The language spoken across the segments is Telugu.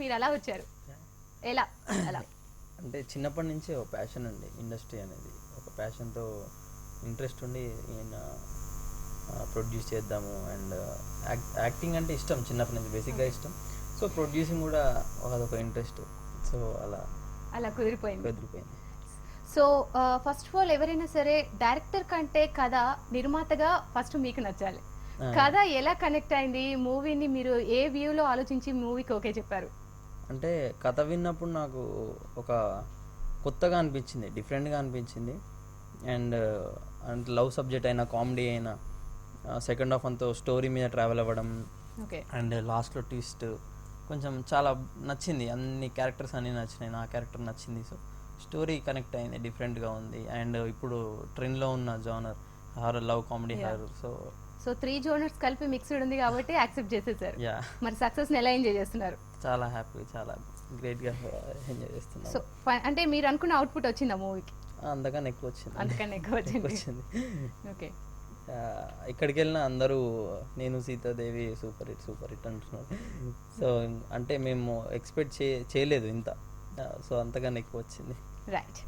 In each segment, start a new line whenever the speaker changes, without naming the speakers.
మీరు ఎలా వచ్చారు, ఎలా అలా?
అంటే చిన్నప్పటి నుంచే ఒక ప్యాషన్ అండి, ఇండస్ట్రీ అనేది ఒక ప్యాషన్తో ఇంట్రెస్ట్ ఉండి ఈయన ప్రొడ్యూస్ చేద్దాము. అండ్ యాక్టింగ్ అంటే ఇష్టం చిన్నప్పటి నుంచి, బేసిక్గా ఇష్టం. సో ప్రొడ్యూసింగ్ కూడా అదొక ఇంట్రెస్ట్. సో అలా కుదిరిపోయింది.
సో ఫస్ట్ ఆఫ్ ఆల్ ఎవరైనా సరే డైరెక్టర్ కంటే కథ నిర్మాతగా ఫస్ట్ మీకు నచ్చాలి. కథ ఎలా కనెక్ట్ అయింది మూవీని, మీరు ఏ వ్యూలో ఆలోచించి మూవీకి ఓకే చెప్పారు?
అంటే కథ విన్నప్పుడు నాకు ఒక కొత్తగా అనిపించింది, డిఫరెంట్గా అనిపించింది. అండ్ అంటే లవ్ సబ్జెక్ట్ అయినా, కామెడీ అయినా, సెకండ్ హాఫ్ అంతా స్టోరీ మీద ట్రావెల్ అవ్వడం, అండ్ లాస్ట్లో ట్విస్ట్ కొంచెం చాలా నచ్చింది. అన్ని క్యారెక్టర్స్ అన్నీ నచ్చినాయి, నా క్యారెక్టర్ నచ్చింది. సో స్టోరీ కనెక్ట్ అయింది, డిఫరెంట్గా ఉంది. అండ్ ఇప్పుడు ట్రెండ్లో ఉన్న genre horror, love, comedy, horror.
So 3 genres కలిపి మిక్స్డ్ ఉంది కాబట్టి యాక్సెప్ట్ చేసేసారు. మరి సక్సెస్ ఎలా ఎంజాయ్ చేస్తున్నారు?
చాలా హ్యాపీ, చాలా గ్రేట్గా ఎంజాయ్ చేస్తున్నాను.
సో అంటే మీరు అనుకున్న అవుట్పుట్ వచ్చిందా మూవీకి?
అంతకన్నా ఎక్కువ వచ్చింది.
ఓకే.
ఇక్కడికి వెళ్ళినా అందరూ నేను సీతాదేవి సూపర్ హిట్ అంటున్నారు. సో అంటే మేము ఎక్స్పెక్ట్ చేయలేదు ఇంత. సో అంతకన్నా ఎక్కువ వచ్చింది.
రైట్.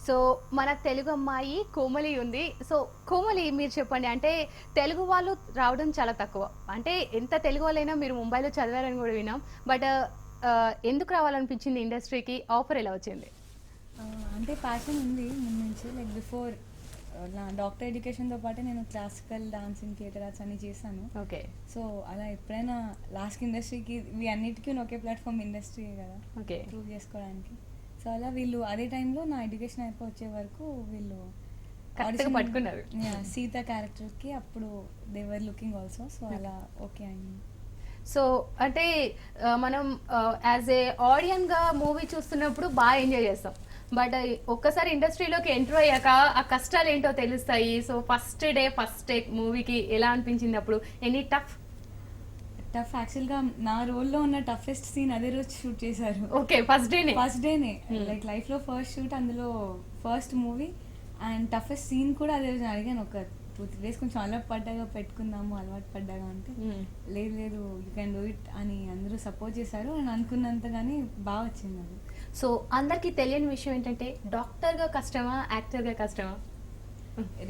సో మన తెలుగు అమ్మాయి కోమలి ఉంది. సో కోమలి మీరు చెప్పండి, అంటే తెలుగు వాళ్ళు రావడం చాలా తక్కువ. అంటే ఎంత తెలుగు వాళ్ళైనా మీరు ముంబైలో చదివారని కూడా విన్నాం. బట్ ఎందుకు రావాలనిపించింది ఇండస్ట్రీకి? ఆఫర్ ఎలా వచ్చింది?
అంటే ప్యాషన్ ఉంది ముందు నుంచి. లైక్ బిఫోర్ నా డాక్టర్ ఎడ్యుకేషన్తో పాటు నేను క్లాసికల్ డాన్సింగ్, థియేటర్ ఆర్ట్స్ అన్నీ చేశాను.
ఓకే.
సో అలా ఎప్పుడైనా లాస్ట్ ఇండస్ట్రీకి ఇవి అన్నిటికీ ఒకే ప్లాట్ఫామ్ ఇండస్ట్రీ కదా,
ఓకే,
ప్రూవ్ చేసుకోవడానికి. సో అలా వీళ్ళు అదే టైంలో నా ఎడ్యుకేషన్ అయిపోయి వచ్చే వరకు వీళ్ళు
పట్టుకున్నారు
సీత క్యారెక్టర్కి. అప్పుడు they were looking also. So అలా ఓకే అయింది.
సో అంటే మనం యాజ్ ఏ ఆడియన్గా మూవీ చూస్తున్నప్పుడు బాగా ఎంజాయ్ చేస్తాం. బట్ ఒక్కసారి ఇండస్ట్రీలోకి ఎంటర్ అయ్యాక ఆ కష్టాలు ఏంటో తెలుస్తాయి. సో ఫస్ట్ డే మూవీకి ఎలా అనిపించింది అప్పుడు? ఎనీ టఫ్
యాక్చువల్గా నా రోల్లో ఉన్న టఫెస్ట్ సీన్ అదే రోజు షూట్ చేశారు.
ఓకే, ఫస్ట్ డేనే
లైక్ లైఫ్లో ఫస్ట్ షూట్, అందులో first movie. And toughest scene కూడా అదే రోజు అడిగాను. ఒక 2-3 days కొంచెం అలవాటు పడ్డాగా అంటే లేదు యూ కెన్ డూ ఇట్ అని అందరూ సపోర్ట్ చేశారు. అండ్ అనుకున్నంతగానే బాగా వచ్చింది అది.
సో అందరికీ తెలియని విషయం ఏంటంటే డాక్టర్గా కష్టమా, యాక్టర్గా కష్టమా?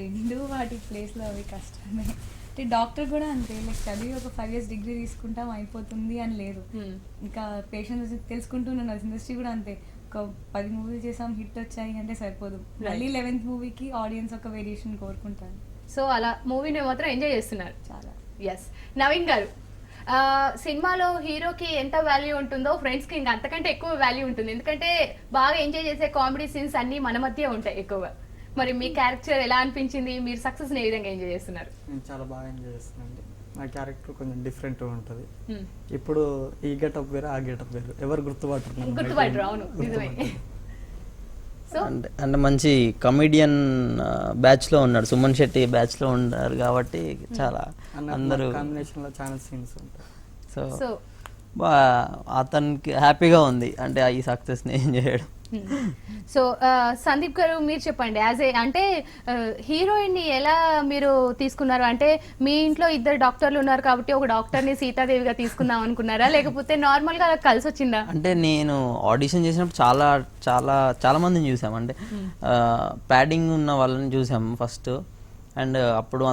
రెండు వాటి ప్లేస్లో అవి కష్టమే. అంటే డాక్టర్ కూడా అంతే, లైక్ చదివి ఒక 5 years డిగ్రీ తీసుకుంటాం అయిపోతుంది అని లేదు. ఇంకా పేషెంట్స్ తెలుసుకుంటున్నాను. ఇండస్ట్రీ కూడా అంతే, ఒక 10 movies చేసాం, హిట్ వచ్చాయి అంటే సరిపోదు. మళ్ళీ 11th మూవీకి ఆడియన్స్ ఒక వేరియేషన్ కోరుకుంటారు.
సో అలా మూవీని మాత్రం ఎంజాయ్ చేస్తున్నారు
చాలా.
ఎస్. నవీన్ గారు, సినిమాలో హీరోకి ఎంత వాల్యూ ఉంటుందో ఫ్రెండ్స్కి ఇంకా అంతకంటే ఎక్కువ వాల్యూ ఉంటుంది. ఎందుకంటే బాగా ఎంజాయ్ చేసే కామెడీ సీన్స్ అన్నీ మన మధ్య ఉంటాయి ఎక్కువగా. మరి మీ క్యారెక్టర్ ఎలా అనిపించింది? మీరు సక్సెస్ని ఏ విధంగా ఎంజాయ్ చేస్తున్నారు?
నేను చాలా బాగా ఎంజాయ్ చేస్తున్నాను. నా క్యారెక్టర్ కొంచెం డిఫరెంట్గా ఉంటుంది. ఇప్పుడు ఈ గెటప్ వేరు, ఆ గెటప్ వేరు, ఎవరు
గుర్తుపట్టరు. అవును, నిజమే.
అంటే మంచి కమెడియన్ బ్యాచ్లో ఉన్నాడు, సుమన్ శెట్టి బ్యాచ్లో ఉన్నారు కాబట్టి చాలా అందరూ
కాంబినేషన్లో చాలా సీన్స్ ఉంటాయి.
సో అతనికి హ్యాపీగా ఉంది అంటే ఈ సక్సెస్ని ఎంజాయ్ చేయడం.
సో సందీప్ గారు మీరు చెప్పండి, అంటే హీరోయిన్ని ఎలా మీరు తీసుకున్నారు? అంటే మీ ఇంట్లో 2 డాక్టర్లు ఉన్నారు కాబట్టి ఒక డాక్టర్ని సీతాదేవిగా తీసుకుందాం అనుకున్నారా, లేకపోతే నార్మల్గా కలిసి వచ్చిందా?
అంటే నేను ఆడిషన్ చేసినప్పుడు చాలా చాలా చాలా మందిని చూసాం. అంటే ప్యాడింగ్ ఉన్న వాళ్ళని చూసాం ఫస్ట్. అండ్ అప్పుడు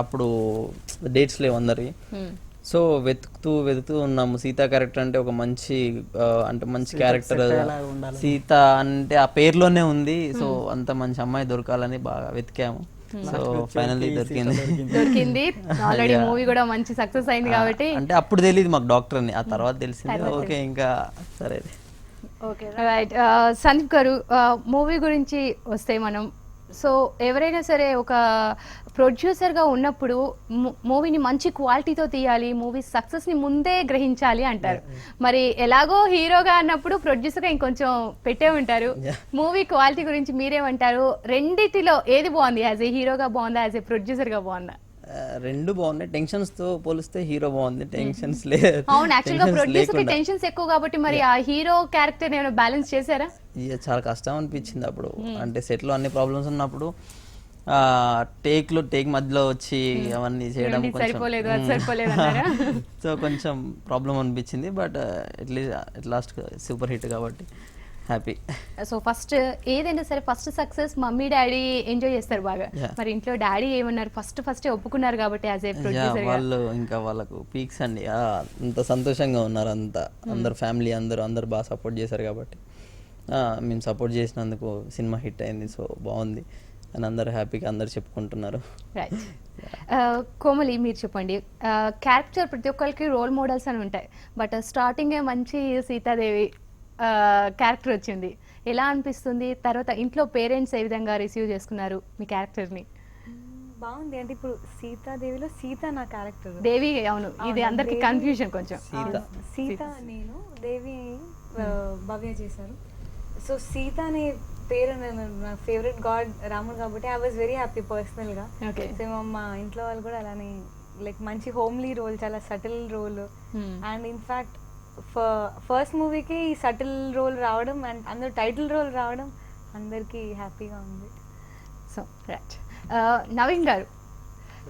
అప్పుడు డేట్స్ లేవు అందరికి. సో వెతుకుతూ ఉన్నాము. సీత క్యారెక్టర్ అంటే ఒక మంచి క్యారెక్టర్, సీత అంటే ఆ పేర్లోనే ఉంది. సో అంత మంచి అమ్మాయి దొరకాలని బాగా వెతికాము. సో ఫైనల్లీ
దొరికింది. ఆల్రెడీ మూవీ కూడా మంచి సక్సెస్ అయింది కాబట్టి.
అంటే అప్పుడు తెలియదు మాకు డాక్టర్ అని, ఆ తర్వాత తెలిసింది. ఓకే, ఇంకా సరే.
Okay, right. సందీప్ గారు, మూవీ గురించి వస్తే మనం, సో ఎవరైనా సరే ఒక ప్రొడ్యూసర్గా ఉన్నప్పుడు మూవీని మంచి క్వాలిటీతో తీయాలి, మూవీ సక్సెస్ని ముందే గ్రహించాలి అంటారు. మరి ఎలాగో హీరోగా అన్నప్పుడు ప్రొడ్యూసర్గా ఇంకొంచెం పెట్టే ఉంటారు. మూవీ క్వాలిటీ గురించి మీరేమంటారు? రెండిటిలో ఏది బాగుంది? యాజ్ ఏ హీరోగా బాగుందా, యాజ్ ఏ ప్రొడ్యూసర్గా బాగుందా?
రెండు బాగున్నాయి. టెన్షన్స్ తో పోలిస్తే హీరో బాగుంది, టెన్షన్స్ లేదు.
అవును, యాక్చువల్గా ప్రొడ్యూసర్ కి టెన్షన్స్ ఎక్కువ కాబట్టి మరి ఆ హీరో క్యారెక్టర్ ఏమైనా బ్యాలెన్స్ చేశారా?
చాలా కష్టం అనిపించింది అప్పుడు. అంటే సెట్ లో అన్ని ప్రాబ్లమ్స్ ఉన్నప్పుడు టేక్ మధ్యలో వచ్చి అవన్నీ చేయడం
ఇది సరిపోలేదు అది సరిపోలేదు అన్నారా?
సో కొంచెం ప్రాబ్లం అనిపించింది, but at last super hit కాబట్టి హ్యాపీ.
సో ఫస్ట్ ఏదైనా సరే first success mummy daddy enjoy చేస్తారు బాగా. మరి ఇంట్లో డాడీ ఏమన్నారు? ఫస్ట్ ఒప్పుకున్నారు కాబట్టి యాజ్ ఏ ప్రొడ్యూసర్
వాళ్ళు ఇంకా వాళ్ళకు పీక్స్ అండి, అంత సంతోషంగా ఉన్నారు, అందరు ఫ్యామిలీ అందరు బాగా సపోర్ట్ చేశారు కాబట్టి మేము సపోర్ట్ చేసినందుకు సినిమా హిట్ అయింది. సో బాగుంది అని అందరు హ్యాపీగా అందరు చెప్పుకుంటున్నారు.
రైట్. కోమలి మీరు చెప్పండి, క్యారెక్టర్ ప్రతి ఒక్కరికి రోల్ మోడల్స్ అని ఉంటాయి, బట్ స్టార్టింగే మంచి సీతాదేవి క్యారెక్టర్ వచ్చింది, ఎలా అనిపిస్తుంది? తర్వాత ఇంట్లో పేరెంట్స్ ఏ విధంగా రిసీవ్ చేసుకున్నారు మీ క్యారెక్టర్ని?
బాగుంది. అంటే ఇప్పుడు సీతాదేవిలో సీత నా క్యారెక్టర్,
దేవి. అవును, ఇది అందరికి కన్ఫ్యూజన్ కొంచెం.
సీత నేను, దేవి భవ్య చేశారు. సో సీత అనే పేరు నా ఫేవరెట్ గాడ్ రాముడు కాబట్టి ఐ వాజ్ వెరీ హ్యాపీ పర్సనల్గా. సో మా ఇంట్లో వాళ్ళు కూడా అలానే లైక్ మంచి హోమ్లీ రోల్, చాలా subtle role. And in fact first మూవీకి ఈ సటిల్ రోల్ రావడం అండ్ అందరూ టైటిల్ రోల్ రావడం అందరికీ హ్యాపీగా ఉంది.
So right. నవీన్ గారు,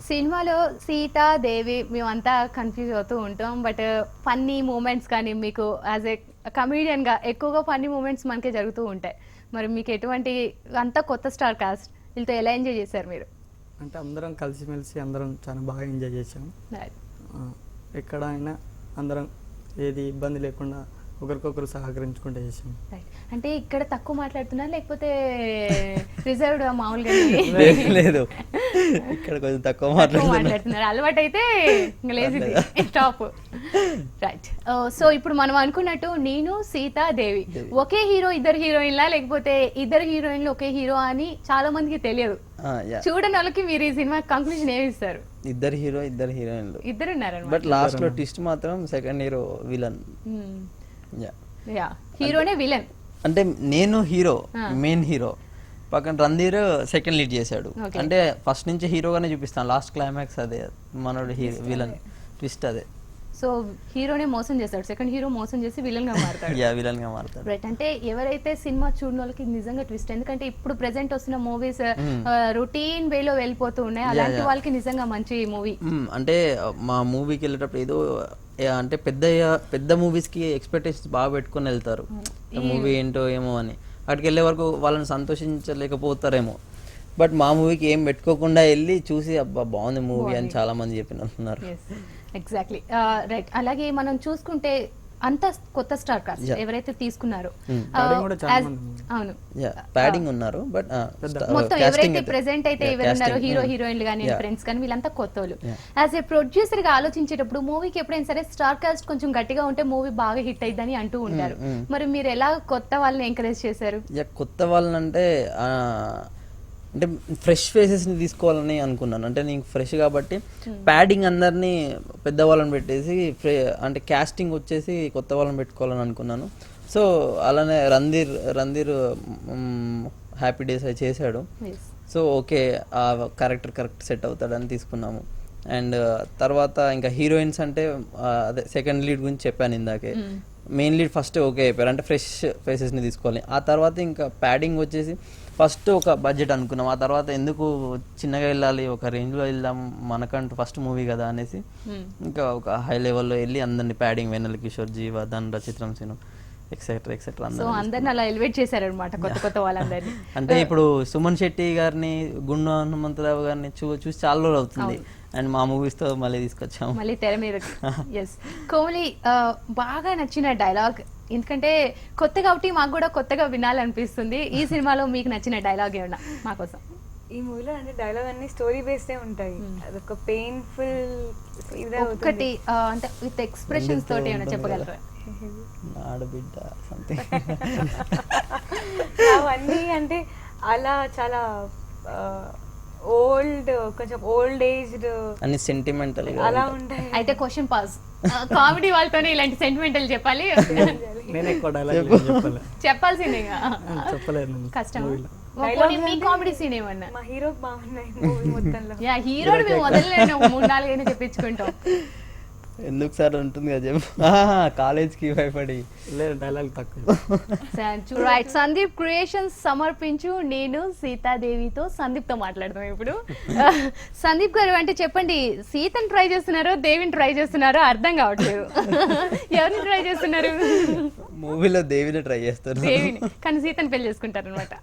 సినిమాలో సీతా దేవి మేమంతా కన్ఫ్యూజ్ అవుతూ ఉంటాం, బట్ ఫన్నీ మూమెంట్స్ కానీ మీకు యాజ్ ఏ కమీడియన్గా ఎక్కువగా ఫన్నీ మూమెంట్స్ మనకే జరుగుతూ ఉంటాయి. మరి మీకు ఎటువంటి, అంతా కొత్త స్టార్ కాస్ట్, వీళ్ళతో ఎలా ఎంజాయ్ చేశారు మీరు?
అంటే అందరం కలిసిమెలిసి అందరం చాలా బాగా ఎంజాయ్ చేసాం. ఎక్కడైనా అందరం ఏది ఇబ్బంది లేకుండా ఒకరికొకరు సహకరించుకుంటూ చేసాం.
అంటే ఇక్కడ తక్కువ మాట్లాడుతున్నారు లేకపోతే రిజర్వ్డ్ మామూలుగా?
లేదు, ఇక్కడ కొంచెం తక్కువ మాట్లాడుతున్నారు,
అలవాటు అయితే లేదు స్టాప్. రైట్. సో ఇప్పుడు మనం అనుకున్నట్టు నేను సీతా దేవి ఒకే హీరో, ఇద్దరు హీరోయిన్లా లేకపోతే ఇద్దరు హీరోయిన్లు ఒకే హీరో అని చాలా మందికి తెలియదు. చూడని వాళ్ళకి మీరు ఈ సినిమా కంక్లూజన్ ఏమి ఇస్తారు?
ఇద్దరు హీరో ఇద్దరు హీరోయిన్లు
ఇద్దరు ఉన్నారు,
బట్ లాస్ట్ లో ట్విస్ట్ మాత్రం సెకండ్ హీరో విలన్.
హీరోనే విలన్
అంటే నేను హీరో, మెయిన్ హీరో, పక్కన రణధీర్ సెకండ్ లీడ్ చేశాడు. అంటే ఫస్ట్ నుంచి హీరోగానే చూపిస్తాను, లాస్ట్ క్లైమాక్స్ అదే మనోడు విలన్ ట్విస్ట్ అదే.
సో హీరోనే మోసం చేస్తాడు, సెకండ్ హీరో మోసం చేసి విలన్ గా మారుతాడు.
విలన్ గా మారుతాడు.
రైట్. అంటే ఎవరైతే సినిమా చూడని వాళ్ళకి నిజంగా ట్విస్ట్, ఎందుకంటే ఇప్పుడు ప్రెసెంట్ వస్తున్న మూవీస్ రొటీన్ వేలో వెళ్ళిపోతూ ఉన్నాయి, అలాంటి వాళ్ళకి నిజంగా మంచి మూవీ.
అంటే మా మూవీకి వెళ్ళేటప్పుడు ఏదో అంటే పెద్ద మూవీస్ కి ఎక్స్పెక్టేషన్స్ బాగా పెట్టుకొని వెళ్తారు, మూవీ ఏంటో ఏమో అని. అక్కడికి వెళ్ళే వరకు వాళ్ళని సంతోషించలేకపోతారేమో, బట్ మా మూవీకి ఏం పెట్టుకోకుండా వెళ్ళి చూసి అబ్బా బాగుంది మూవీ అని చాలా మంది చెప్పినట్టున్నారు.
ఎగ్జాక్ట్లీ. రైట్. అలాగే మనం చూసుకుంటే అంత కొత్త స్టార్ కాస్ట్ ఎవరైతే తీసుకున్నారో, అవును
ప్యాడింగ్ ఉన్నారు, బట్
మొత్తం ఎవరైతే ప్రెసెంట్ అయితే ఎవరున్నారో హీరో హీరోయిన్లు కానీ ఫ్రెండ్స్ కానీ వీళ్ళంతా కొత్త వాళ్ళు. యాజ్ ఏ ప్రొడ్యూసర్ గా ఆలోచించేటప్పుడు మూవీకి ఎప్పుడైనా సరే స్టార్ కాస్ట్ కొంచెం గట్టిగా ఉంటే మూవీ బాగా హిట్ అయ్యిద్దని అంటూ ఉంటారు. మరి మీరు ఎలా కొత్త వాళ్ళని ఎంకరేజ్ చేశారు?
కొత్త వాళ్ళని అంటే ఫ్రెష్ ఫేసెస్ని తీసుకోవాలని అనుకున్నాను. అంటే నేను ఫ్రెష్ కాబట్టి ప్యాడింగ్ అందరినీ పెద్దవాళ్ళని పెట్టేసి అంటే క్యాస్టింగ్ వచ్చేసి కొత్త వాళ్ళని పెట్టుకోవాలని అనుకున్నాను. సో అలానే రణధీర్ హ్యాపీ డేస్ అవి చేశాడు. సో ఓకే, ఆ క్యారెక్టర్ కరెక్ట్ సెట్ అవుతాడని తీసుకున్నాము. అండ్ తర్వాత ఇంకా హీరోయిన్స్ అంటే అదే సెకండ్ లీడ్ గురించి చెప్పాను ఇందాకే, మెయిన్ లీడ్ ఫస్ట్ ఓకే అయిపోయారు, అంటే ఫ్రెష్ ఫేసెస్ని తీసుకోవాలి. ఆ తర్వాత ఇంకా ప్యాడింగ్ వచ్చేసి ఫస్ట్ ఒక బడ్జెట్ అనుకున్నాం, ఆ తర్వాత ఎందుకు చిన్నగా వెళ్ళాలి, ఒక రేంజ్లో వెళ్దాం, మనకంటూ ఫస్ట్ మూవీ కదా అనేసి ఇంకా ఒక హై లెవెల్లో వెళ్ళి అందరినీ ప్యాడింగ్, వెన్నెల కిషోర్, జీవ, ధనుర, చిత్రం సీను ఎక్సెట్రా
అందరిని అలా ఎలివేట్ చేశారనమాట కొత్త వాళ్ళందరినీ.
అంటే ఇప్పుడు సుమన్ శెట్టి గారిని, గుండు హనుమంతరావు గారిని చూసి చాలా రోజులు అవుతుంది, అండ్ మా మూవీస్ తో మళ్ళీ తీసుకొచ్చాము
మళ్ళీ తెర మీద. ఎస్. కోమలి, బాగా నచ్చిన డైలాగ్, ఎందుకంటే కొత్త కాబట్టి మాకు కూడా కొత్తగా వినాలనిపిస్తుంది, ఈ సినిమాలో మీకు నచ్చిన డైలాగ్ ఏమన్నా మా కోసం?
ఈ మూవీలో అంటే డైలాగ్ అన్ని స్టోరీ బేస్డే ఉంటాయి, అదొక పెయిన్ఫుల్
ఒకటి అంటే విత్ ఎక్స్ప్రెషన్స్ తోటి ఏమైనా చెప్పగలరా?
ఆడబిడ్డ సంథింగ్
అవన్నీ అంటే అలా చాలా ఓల్డ్, కొంచెం ఓల్డ్ ఏజ్డ్
అన్ని సెంటిమెంటల్
అలా ఉంటాయి.
అయితే క్వశ్చన్ పాస్, కామెడీ వాళ్ళతోనే ఇలాంటి సెంటిమెంటల్ చెప్పాలి?
నేను ఎక్కువ డైలాగ్
చెప్పాల్సిందే,
చెప్పలేదు,
కష్టం. మీ కామెడీ సీన్ ఏమన్నా?
మా హీరోకి బాగున్నాయి మూవీ మొత్తంలో.
హీరోని మేము వదలలేను, 3-4 చెప్పించుకుంటాం.
ఎందుకు సార్ ఉంటుంది కదా చెప్పు. కాలేజ్కి భయపడి.
లేదు డైలాగ్ తక్కువ.
రైట్, సందీప్ క్రియేషన్స్ సమర్పించు నేను సీతాదేవితో సందీప్తో మాట్లాడదాం ఇప్పుడు. సందీప్ గారు అంటే చెప్పండి, సీతను ట్రై చేస్తున్నారో దేవిని ట్రై చేస్తున్నారో అర్థం కావట్లేదు. ఎవరిని ట్రై చేస్తున్నారు?
మూవీలో దేవిని ట్రై చేస్తారు.
దేవిని, కానీ సీతను పెళ్లి చేసుకుంటారు అనమాట.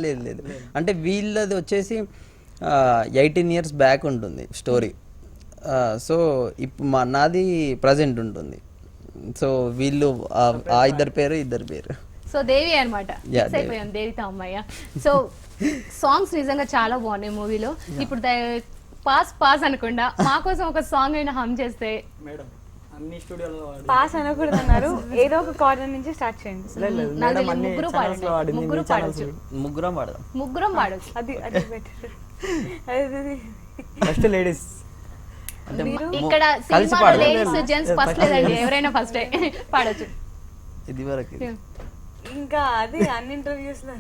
లేదు లేదు, అంటే వీళ్ళది వచ్చేసి 18 years బ్యాక్ ఉంటుంది స్టోరీ. సో ఇప్పుడు నాది ప్రజెంట్ ఉంటుంది. సో వీళ్ళు ఆ ఇద్దరు పేరు.
సో దేవి అనమాట.
Yeah,
ఫిక్స్ అయిపోయాం దేవితో అమ్మాయ. సో సాంగ్స్ నిజంగా చాలా బాగున్నాయి మూవీలో. ఇప్పుడు పాస్ అనకుండా మా కోసం ఒక సాంగ్ అయినా హమ్ చేస్తే.
మేడం అన్ని స్టూడియోలో
పాస్ అనకూడదు అన్నారు, ఏదో ఒక కార్నర్ నుంచి స్టార్ట్ చేయండి.
నాకు తెలియదు, ముగ్గురు పాడండి.
ముగ్గురం పాడదాం.
ముగ్గురం పాడొచ్చు.
అది బెటర్. అది
ఫస్ట్ లేడీస్
అంటే
ఇక్కడ
కలిసి
సినిమాలో
పాడదాం.
లేడీస్ జెంట్స్ ఫస్ట్ లేదండి, ఎవరైనా ఫస్ట్ పాడొచ్చు.
ఇది వరకు
ఇంకా అది అన్ని ఇంటర్వ్యూస్ లో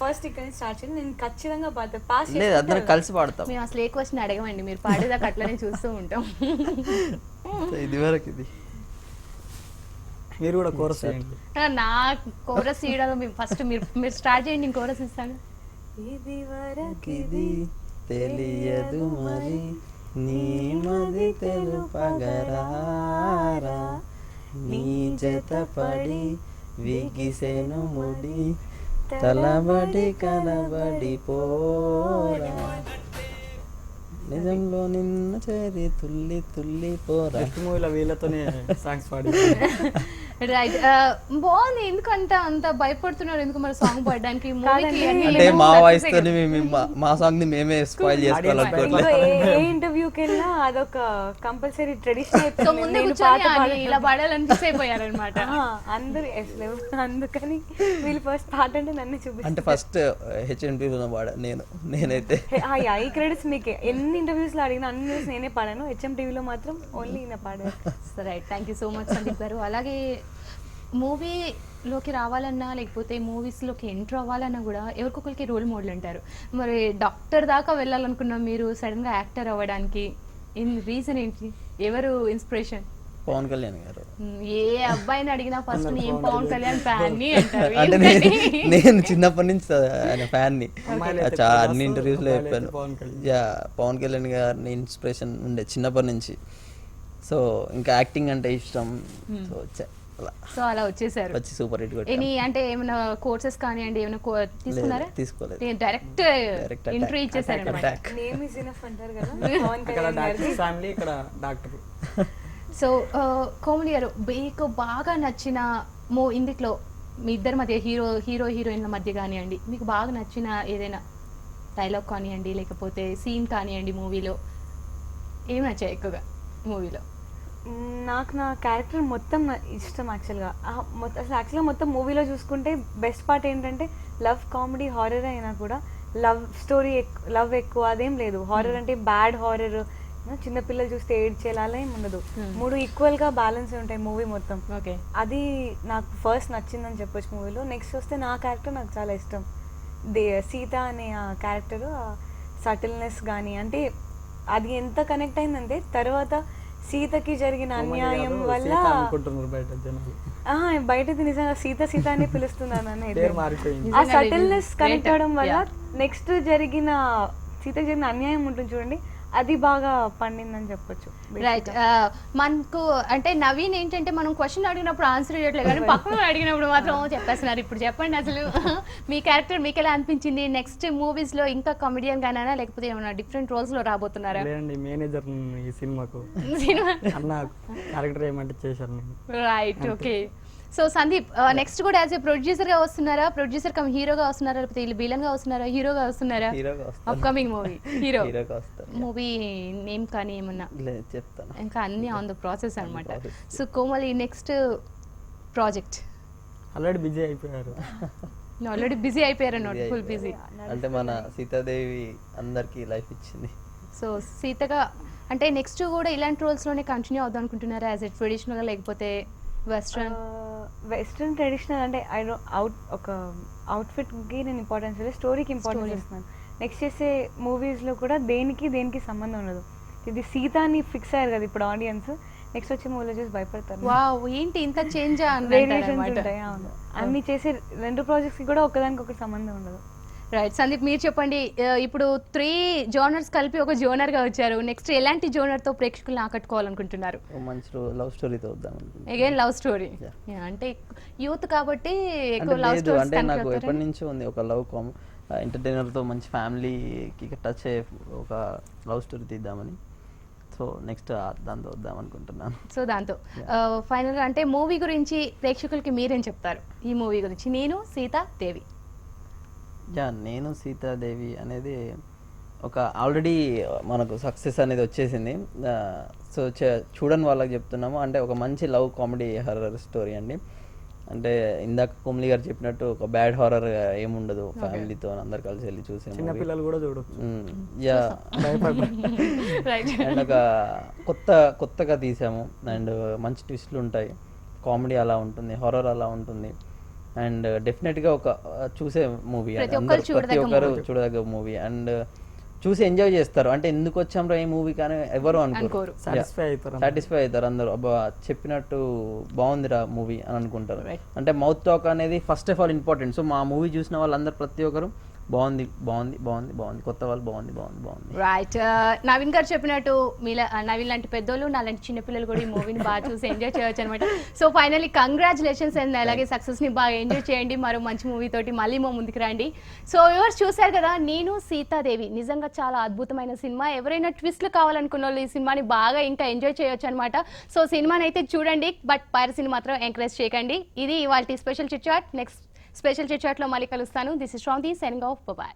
ఫస్ట్ ఇక్కడ స్టార్ట్ చేయండి, నేను ఖచ్చితంగా పాస్
లేదు, అందరం కలిసి పాడతాం.
మేము అసలు ఏ క్వశ్చన్ అడగమండి, మీరు పాడేదాకా అట్లనే చూస్తూ ఉంటాం.
ఇది వరకు ఇది
మీరు కూడా కోరస్ చేయండి.
నా కోరస్ చేయడం ఫస్ట్ మీరు స్టార్ట్ చేయండి, నేను కోరస్ ఇస్తాను.
ఇది వరకు
ఇది తెలియదు మరి నీ మది తెలుపగరారా నీ జత పడి విగిసెను ముడి తలబడి కనబడి పోరా నిజంలో నిన్న చేరి తుల్లి తుల్లి పోరా.
నెక్స్ట్ మూవీలో వీళ్ళతోనే సాంగ్స్ పాడి.
రైట్, బాగుంది. ఎందుకంత అంత భయపడుతున్నారు ఎందుకు మరి సాంగ్ పాడడానికి?
అంటే మా వాయిస్ తోని మా సాంగ్ ని మేమే స్పాయిల్ చేసుకోవాలనుకోవట్లేదు.
ఏ ఇంటర్వ్యూకి వెళ్ళినా అదొక కంపల్సరీ ట్రెడిషన్
సో ముందే కూర్చొని ఇలా పాడాలని ఫిక్స్ అయిపోయారనమాట
అందరు. అసలు అందుకని వీళ్ళు ఫస్ట్ పాట అంటే నన్ను చూపిస్తారు.
అంటే ఫస్ట్ హెచ్ఎంటీలో పాడా నేనైతే.
ఈ క్రెడిట్స్ మీకే. ఎన్ని ఇంటర్వ్యూస్ లో అడిగినా అన్ని న్యూస్ నేనే పాడాను, హెచ్ఎం టీవీలో మాత్రం ఓన్లీ ఈయన పాడారు.
Right, thank you so much Sandeep గారు. అలాగే మూవీలోకి రావాలన్నా లేకపోతే మూవీస్లోకి ఎంటర్ అవ్వాలన్నా కూడా ఎవరికొకరికి రోల్ మోడల్ అంటారు. మరి డాక్టర్ దాకా వెళ్ళాలనుకున్నా మీరు సడన్గా యాక్టర్ అవ్వడానికి రీజన్ ఏంటి? ఎవరు ఇన్స్పిరేషన్?
పవన్ కళ్యాణ్ గారు.
ఏ అబ్బాయిని అడిగినా ఫస్ట్ నేను పవన్ కళ్యాణ్ ఫ్యాన్ ని అంటారు.
అంటే నేను చిన్నప్పటి నుంచి ఆయన ఫ్యాన్ ని చాలా అన్ని ఇంటర్వ్యూస్ లో చెప్పాను. పవన్ కళ్యాణ్ గారిని ఇన్స్పిరేషన్ ఉండే చిన్నప్పటి నుంచి. సో ఇంకా యాక్టింగ్ అంటే ఇష్టం.
సో అలా వచ్చేసారు,
వచ్చి సూపర్ హిట్
కొట్టారు. అంటే ఏమైనా కోర్సెస్ కానివ్వండి ఏమైనా తీసుకున్నారా?
తీసుకోలేదు,
డైరెక్ట్ ఎంట్రీ ఇచ్చేసారు అన్నమాట.
నేమ్ ఇస్ ఇనఫ్ అంటారు కదా పవన్ కళ్యాణ్ గారి
ఫ్యామిలీ, ఇక్కడ డాక్టర్.
సో కోమలి గారు, మీకు బాగా నచ్చిన ఇందులో మీ ఇద్దరి మధ్య హీరోయిన్ల మధ్య కానివ్వండి, మీకు బాగా నచ్చిన ఏదైనా డైలాగ్ కానివ్వండి లేకపోతే సీన్ కానివ్వండి మూవీలో ఏమి నచ్చాయి ఎక్కువగా మూవీలో?
నాకు నా క్యారెక్టర్ మొత్తం ఇష్టం యాక్చువల్గా. అసలు మొత్తం మూవీలో చూసుకుంటే బెస్ట్ పార్ట్ ఏంటంటే లవ్, కామెడీ, హారర్ అయినా కూడా లవ్ స్టోరీ, లవ్ ఎక్కువ అదేం లేదు. హారర్ అంటే బ్యాడ్ హారర్, చిన్నపిల్లలు చూస్తే ఏడ్చేలా ఏం ఉండదు. మూడు ఈక్వల్గా బ్యాలెన్స్ ఉంటాయి మూవీ మొత్తం.
ఓకే,
అది నాకు ఫస్ట్ నచ్చిందని చెప్పొచ్చు మూవీలో. నెక్స్ట్ వస్తే నా క్యారెక్టర్ నాకు చాలా ఇష్టం. సీత అనే ఆ క్యారెక్టర్ సటిల్నెస్ కానీ, అంటే అది ఎంత కనెక్ట్ అయిందంటే తర్వాత సీతకి జరిగిన అన్యాయం వల్ల బయటది నిజంగా సీత సీత అని పిలుస్తున్నాను అనేది. ఆ సటిల్నెస్ కనెక్ట్ అవడం వల్ల నెక్స్ట్ జరిగిన సీతకి జరిగిన అన్యాయం ఉంటుంది చూడండి, అది బాగా పండిందని చెప్పొచ్చు.
రైట్, మనకు అంటే నవీన్ ఏంటంటే మనం క్వశ్చన్ అడిగినప్పుడు ఆన్సర్ ఇవ్వట్లేదు కానీ పక్కన అడిగినప్పుడు మాత్రం చెప్పేస్తున్నారు. ఇప్పుడు చెప్పండి అసలు మీ క్యారెక్టర్ మీకు ఎలా అనిపించింది? నెక్స్ట్ మూవీస్ లో ఇంకా కామెడియన్ గానా లేకపోతే ఏమైనా డిఫరెంట్ రోల్స్ లో రాబోతున్నారా?
మేనేజర్ ఈ సినిమాకు అన్న క్యారెక్టర్ ఏమంటే చేశాను.
Right, okay. So Sandeep, next కూడా యాజ్ ఏ ప్రొడ్యూసర్ గా వస్తున్నారా? ప్రొడ్యూసర్ కమ్ హీరోగా వస్తున్నారా? లేకపోతే విలన్ గా వస్తున్నారా? హీరోగా వస్తున్నారా? Upcoming movie hero movie name కానీ ఏమన్నా
చెప్తాను,
ఇంకా అన్ని ఆన్ ద ప్రాసెస్ అన్నమాట. So Komali next project?
Already busy అయిపోయారు.
ఆల్రెడీ బిజీ అయిపోయారు అన్నమాట, ఫుల్ బిజీ.
అంటే మన సీతాదేవి అందరికి లైఫ్ ఇచ్చింది.
సో సీతగా అంటే నెక్స్ట్ కూడా ఇలాంటి రోల్స్ లోనే కంటిన్యూ అవుదాం అనుకుంటున్నారా? యాజ్ ఎ ట్రెడిషనల్ లేకపోతే
వెస్ట్రన్ ట్రెడిషనల్? అంటే ఒక అవుట్ఫిట్కి నేను ఇంపార్టెన్స్ లేదు, స్టోరీకి ఇంపార్టెన్స్ ఇస్తున్నాను. నెక్స్ట్ చేసే మూవీస్లో కూడా దేనికి సంబంధం ఉండదు. ఇది సీత అని ఫిక్స్ అయ్యారు కదా ఇప్పుడు ఆడియన్స్, నెక్స్ట్ వచ్చే మూవీలో చూసి భయపడతారు.
వావ్, ఏంటి ఇంత చేంజ్
వేరియేషన్స్ ఉంటాయి. అవును, అన్ని చేసే 2 ప్రాజెక్ట్స్కి కూడా ఒకదానికొకటి సంబంధం ఉండదు.
రైట్ సందీప్, మీరు చెప్పండి. ఇప్పుడు 3 జోనర్స్ కలిపి ఒక జోనర్గా వచ్చారు. నెక్స్ట్ ఎలాంటి జోనర్తో ప్రేక్షకులను ఆకట్టుకోవాలనుకుంటున్నారు?
ఓ మంచి లవ్ స్టోరీతో వద్దాం అనుకుంటున్నాను.
Again love story.
Yeah.
అంటే యూత్ కాబట్టి
అంటే
ఎక్కువ లవ్
లేదు, అంటే నాకు
స్టోరీస్
ఎప్పటి నుంచో ఉంది ఒక లవ్ ఎంటర్టైనర్తో మంచి ఫ్యామిలీకి టచ్ అయ్యే ఒక లవ్ స్టోరీ తీద్దామని. సో నెక్స్ట్ దాంతో వద్దాం అనుకుంటున్నాను.
సో దాంతో ఫైనల్గా అంటే మూవీ గురించి ప్రేక్షకులకి మీరేం చెప్తారు? ఈ మూవీ గురించి నేను సీతాదేవి.
నేను సీతాదేవి అనేది ఒక ఆల్రెడీ మనకు సక్సెస్ అనేది వచ్చేసింది. సో చూడని వాళ్ళకి చెప్తున్నాము, అంటే ఒక మంచి లవ్ కామెడీ హర్రర్ స్టోరీ అండి. అంటే ఇందాక కుమ్లి గారు చెప్పినట్టు ఒక బ్యాడ్ హారర్ ఏముండదు, ఫ్యామిలీతో అందరు కలిసి వెళ్ళి చూసే
చిన్న పిల్లలు కూడా చూడొచ్చు.
అండ్ ఒక కొత్తగా తీసాము అండ్ మంచి ట్విస్ట్లు ఉంటాయి, కామెడీ అలా ఉంటుంది, హారర్ అలా ఉంటుంది. అండ్ డెఫినెట్గా ఒక చూసే మూవీ,
ప్రతి ఒక్కరు
చూడదగ్గ మూవీ. అండ్ చూసి ఎంజాయ్ చేస్తారు. అంటే ఎందుకు వచ్చాంరా ఈ మూవీ కానీ ఎవరు అనుకోరు,
సాటిస్ఫై
అవుతారు అందరూ. అబ్బా చెప్పినట్టు బాగుందిరా మూవీ అని అనుకుంటారు. అంటే మౌత్ టాక్ అనేది first of all important. So మా మూవీ చూసిన వాళ్ళందరూ ప్రతి ఒక్కరు బాగుంది బాగుంది బాగుంది బాగుంది, కొత్త వాళ్ళు బాగుంది బాగుంది బాగుంది.
రైట్, నవీన్ గారు చెప్పినట్టు నవీన్ లాంటి పెద్దోళ్ళు నాలాంటి చిన్నపిల్లలు కూడా ఈ మూవీని బాగా చూసి ఎంజాయ్ చేయొచ్చు అనమాట. సో ఫైనల్లీ కంగ్రాచులేషన్స్ అండ్ అలాగే సక్సెస్ని బాగా ఎంజాయ్ చేయండి. మరో మంచి మూవీ తోటి మళ్ళీ మా ముందుకు రండి. సో వ్యూవర్స్ చూశారు కదా, నేను సీతాదేవి నిజంగా చాలా అద్భుతమైన సినిమా. ఎవరైనా ట్విస్ట్లు కావాలనుకున్న వాళ్ళు ఈ సినిమాని బాగా ఇంకా ఎంజాయ్ చేయొచ్చు అనమాట. సో సినిమాని అయితే చూడండి, బట్ పైరసీని మాత్రం ఎంకరేజ్ చేయకండి. ఇది ఇవాల్టి special chit chat. Next special chit చాట్లో మళ్ళీ కలుస్తాను. This is Sravanthi signing off. Bye.